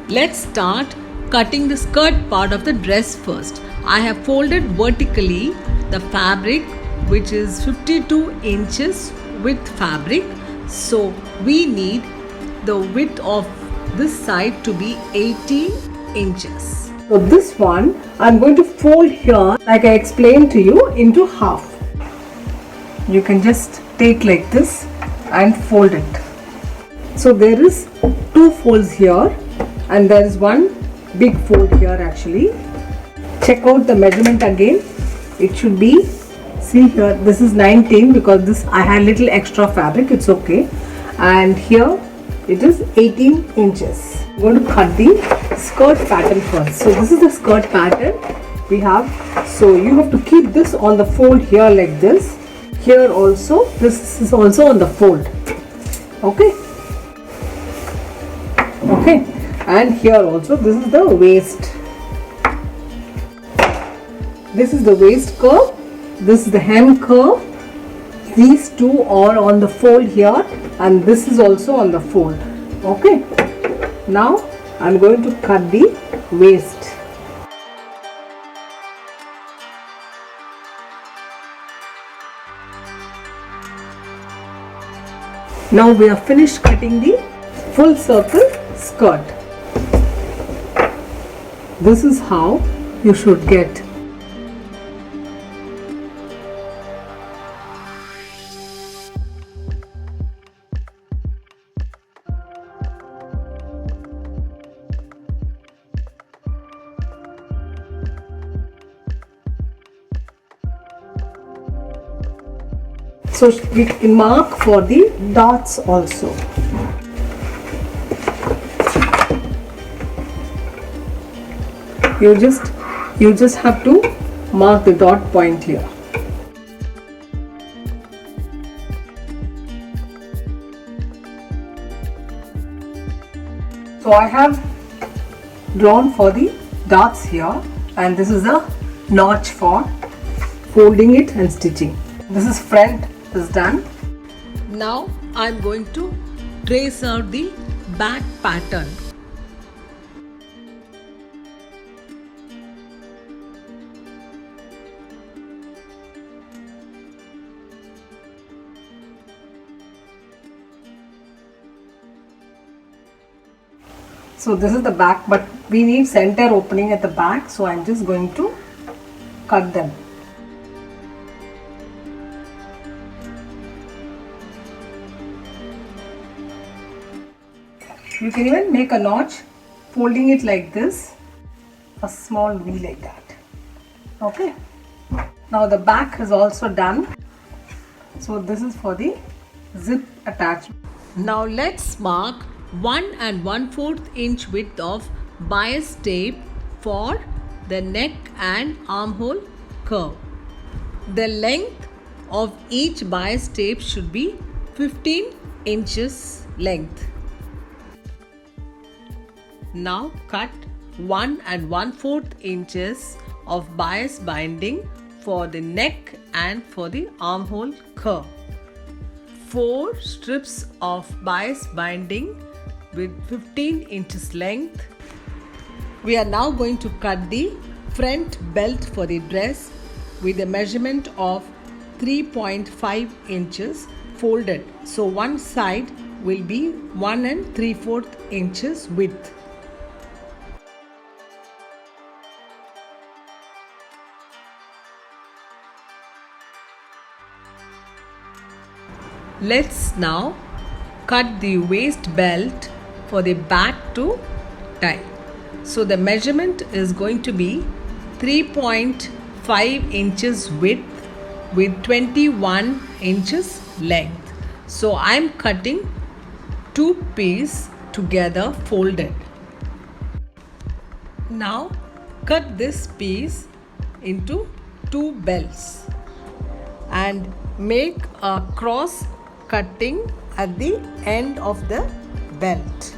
Let's start cutting the skirt part of the dress first. I have folded vertically the fabric, which is 52 inches width fabric. So we need the width of this side to be 18 inches. So this one I'm going to fold here, like I explained to you, into half. You can just take like this and fold it. So there is two folds here and there is one big fold here actually. Check out the measurement again. It should be, see here, this is 19 because this I had little extra fabric, it's okay. And here it is 18 inches. I'm going to cut the skirt pattern first. So this is the skirt pattern we have. So you have to keep this on the fold here like this. Here also, this is also on the fold. Okay. Okay. And here also, this is the waist. This is the waist curve. This is the hem curve. These two are on the fold here and this is also on the fold. Okay. Now I'm going to cut the waist. Now we have finished cutting the full circle skirt. This is how you should get. So we can mark for the dots also. You just have to mark the dot point here. So I have drawn for the dots here and this is a notch for folding it and stitching. This is front is done. Now I'm going to trace out the back pattern. So this is the back, but we need center opening at the back, so I'm just going to cut them. You can even make a notch folding it like this, a small V like that. Okay. Now the back is also done. So this is for the zip attachment. Now let's mark 1 1/4 inch width of bias tape for the neck and armhole curve. The length of each bias tape should be 15 inches length. Now cut 1 1/4 inches of bias binding for the neck and for the armhole curve. 4 strips of bias binding with 15 inches length. We are now going to cut the front belt for the dress with a measurement of 3.5 inches folded. So one side will be 1 3/4 inches width. Let's now cut the waist belt for the back to tie. So the measurement is going to be 3.5 inches width with 21 inches length. So I'm cutting 2 pieces together folded. Now cut this piece into 2 belts and make a cross cutting at the end of the belt.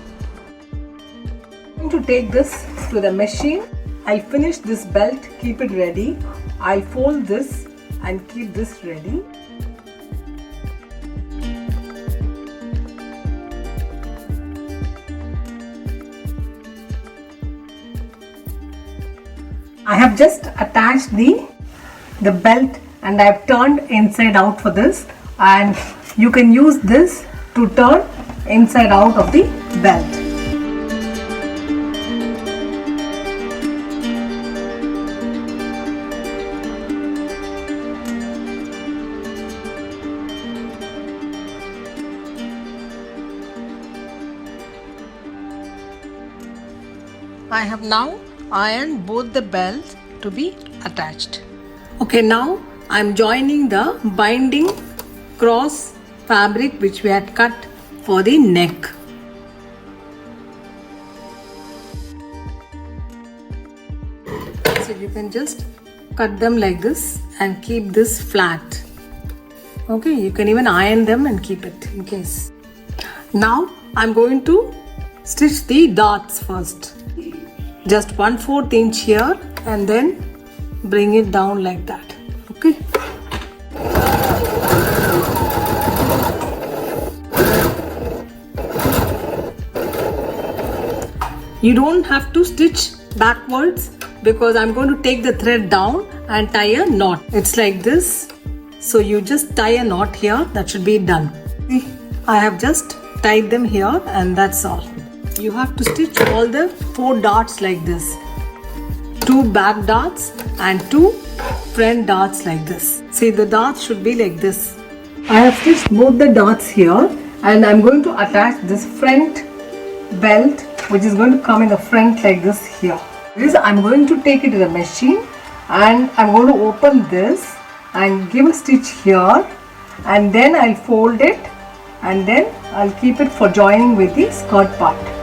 I'm going to take this to the machine. I'll finish this belt, keep it ready. I'll fold this and keep this ready. I have just attached the belt and I have turned inside out for this, and you can use this to turn inside out of the belt. I have now ironed both the belts to be attached. Okay, now I am joining the binding cross fabric which we had cut for the neck. So you can just cut them like this and keep this flat. Okay, you can even iron them and keep it in case. Now I am going to stitch the darts first. Just 1/4 inch here and then bring it down like that. Okay. You don't have to stitch backwards because I'm going to take the thread down and tie a knot. It's like this. So you just tie a knot here. That should be done. See, I have just tied them here and that's all. You have to stitch all the 4 darts like this. 2 back darts and 2 front darts like this. See, the darts should be like this. I have stitched both the darts here and I'm going to attach this front belt which is going to come in the front like this here. I'm going to take it to the machine and I'm going to open this and give a stitch here and then I'll fold it and then I'll keep it for joining with the skirt part.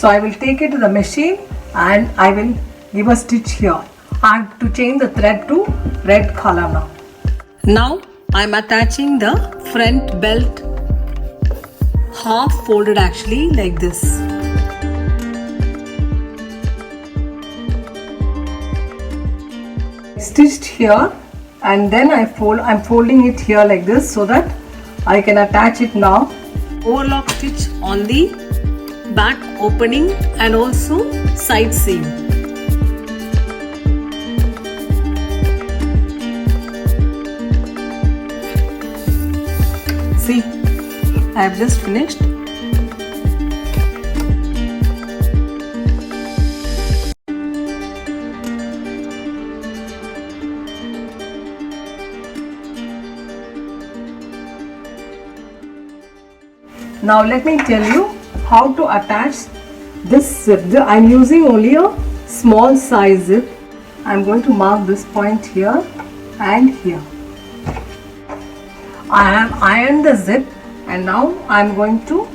So I will take it to the machine and I will give a stitch here. I have to change the thread to red color now. Now I am attaching the front belt half folded actually like this. Stitched here and then I'm folding it here like this so that I can attach it now. Overlock stitch on the back opening and also side seam. See, I have just finished. Now let me tell you how to attach this zip. I'm using only a small size zip. I'm going to mark this point here and here. I have ironed the zip and now I'm going to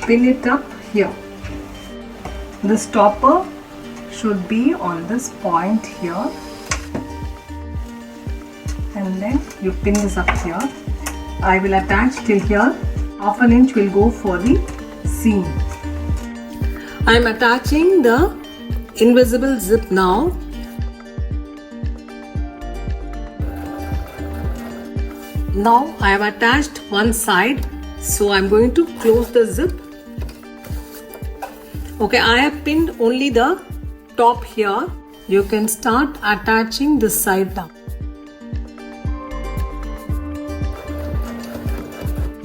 pin it up here. The stopper should be on this point here and then you pin this up here. I will attach till here. Half an inch will go for the seam. I am attaching the invisible zip now. Now I have attached one side, so I am going to close the zip. Okay, I have pinned only the top here. You can start attaching this side now.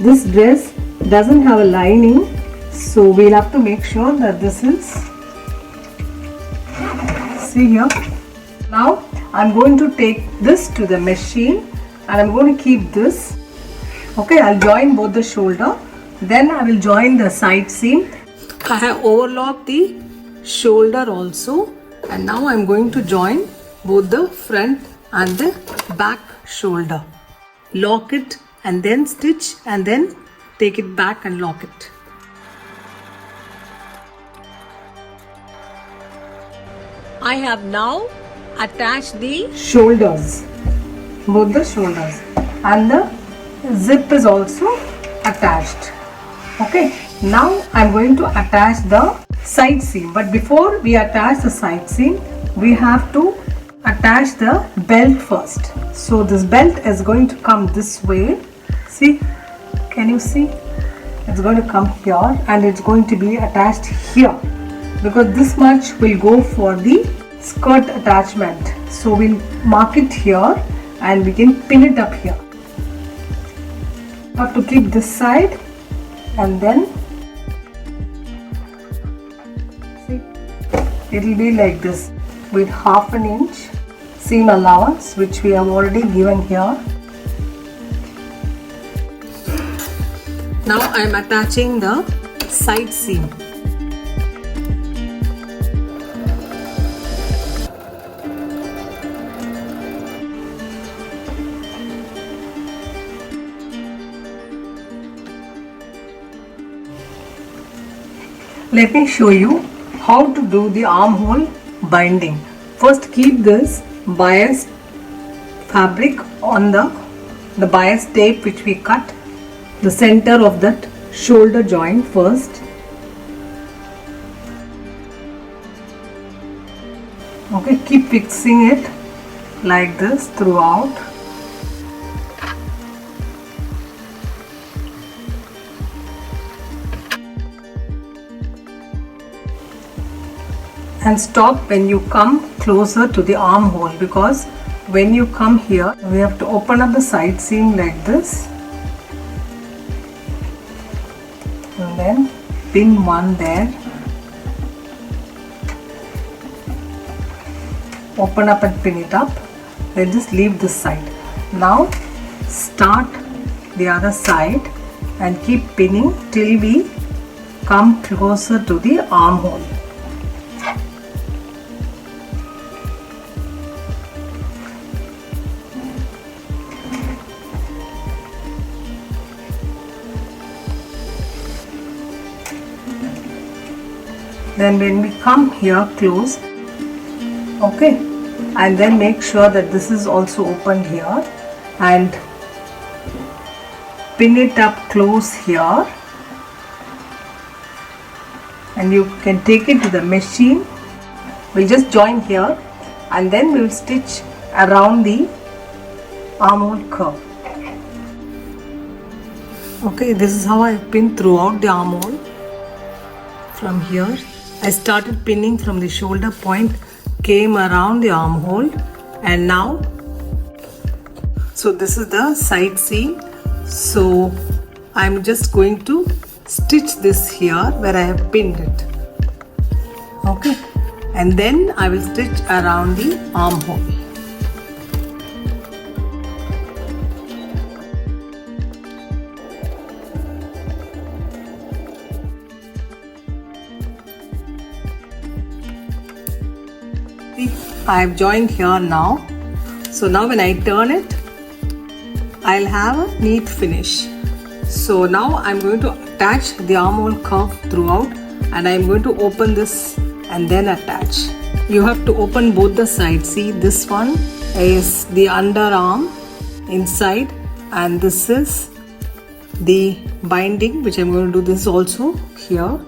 This dress doesn't have a lining, so we'll have to make sure that this is, see here. Now I'm going to take this to the machine and I'm going to keep this. Okay, I'll join both the shoulder, then I will join the side seam. I have overlocked the shoulder also, and now I'm going to join both the front and the back shoulder. Lock it and then stitch and then take it back and lock it. I have now attached the shoulders, both the shoulders, and the zip is also attached. Okay, now I'm going to attach the side seam, but before we attach the side seam, we have to attach the belt first. So this belt is going to come this way. See, can you see? It's going to come here and it's going to be attached here, because this much will go for the skirt attachment. So we'll mark it here and we can pin it up here. Have to keep this side and then see, it will be like this with 1/2 inch seam allowance, which we have already given here. Now I am attaching the side seam. Let me show you how to do the armhole binding. First, keep this bias fabric on the bias tape which we cut the center of that shoulder joint first. Okay, keep fixing it like this throughout. And stop when you come closer to the armhole, because when you come here we have to open up the side seam like this and then pin one there, open up and pin it up, then just leave this side. Now start the other side and keep pinning till we come closer to the armhole. Then when we come here close, okay, and then make sure that this is also opened here and pin it up close here, and you can take it to the machine. We'll just join here and then we will stitch around the armhole curve. Okay, this is how I pin throughout the armhole. From here I started pinning from the shoulder point, came around the armhole, and now, so this is the side seam. So I'm just going to stitch this here where I have pinned it. Okay, and then I will stitch around the armhole. I have joined here now. So now when I turn it, I'll have a neat finish. So now I'm going to attach the armhole curve throughout, and I'm going to open this and then attach. You have to open both the sides. See, this one is the underarm inside, and this is the binding which I'm going to do this also here.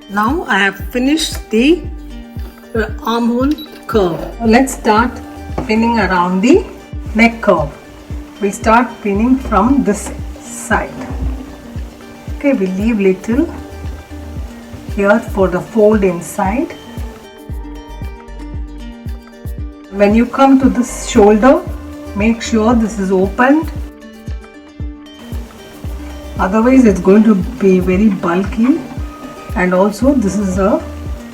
Now I have finished the armhole curve. Let's start pinning around the neck curve. We start pinning from this side. Okay, we leave little here for the fold inside. When you come to this shoulder, make sure this is opened. Otherwise it's going to be very bulky. And also this is a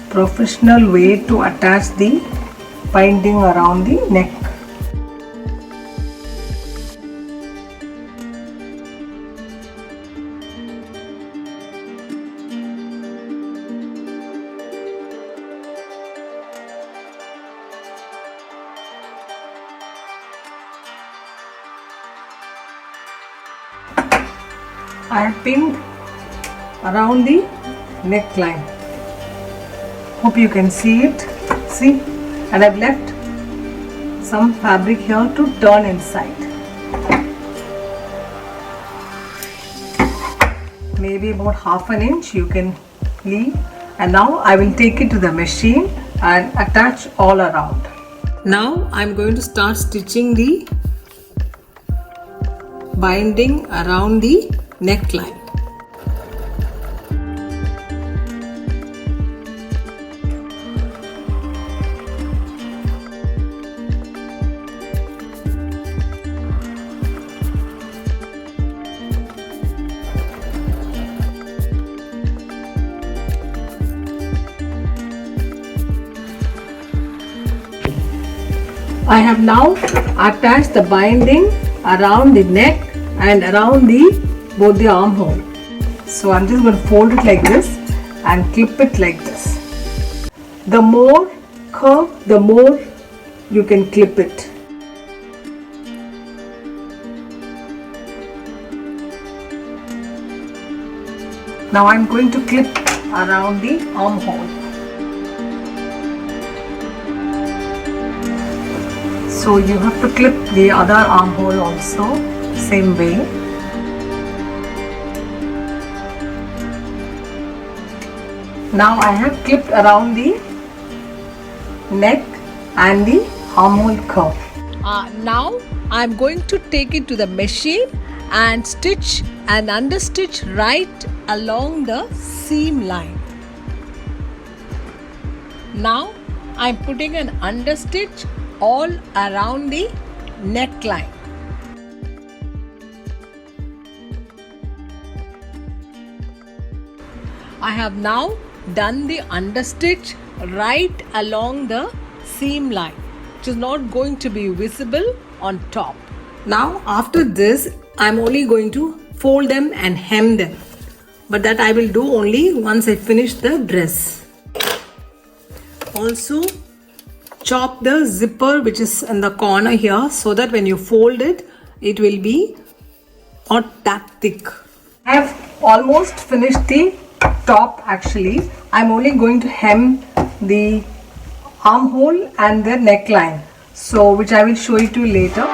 professional way to attach the binding around the neck. I have pinned around the neckline. Hope you can see it. See, and I've left some fabric here to turn inside. Maybe about 1/2 inch you can leave, and now I will take it to the machine and attach all around. Now I'm going to start stitching the binding around the neckline. I have now attached the binding around the neck and around both the armhole. So I'm just going to fold it like this and clip it like this. The more curved, the more you can clip it. Now I'm going to clip around the armhole. So you have to clip the other armhole also, same way. Now I have clipped around the neck and the armhole curve. Now I am going to take it to the machine and stitch and understitch right along the seam line. Now I am putting an understitch all around the neckline. I have now done the understitch right along the seam line, which is not going to be visible on top. Now after this, I am only going to fold them and hem them, but that I will do only once I finish the dress. Also, chop the zipper which is in the corner here, so that when you fold it, it will be not that thick. I have almost finished the top actually. I'm only going to hem the armhole and the neckline, so which I will show you to later.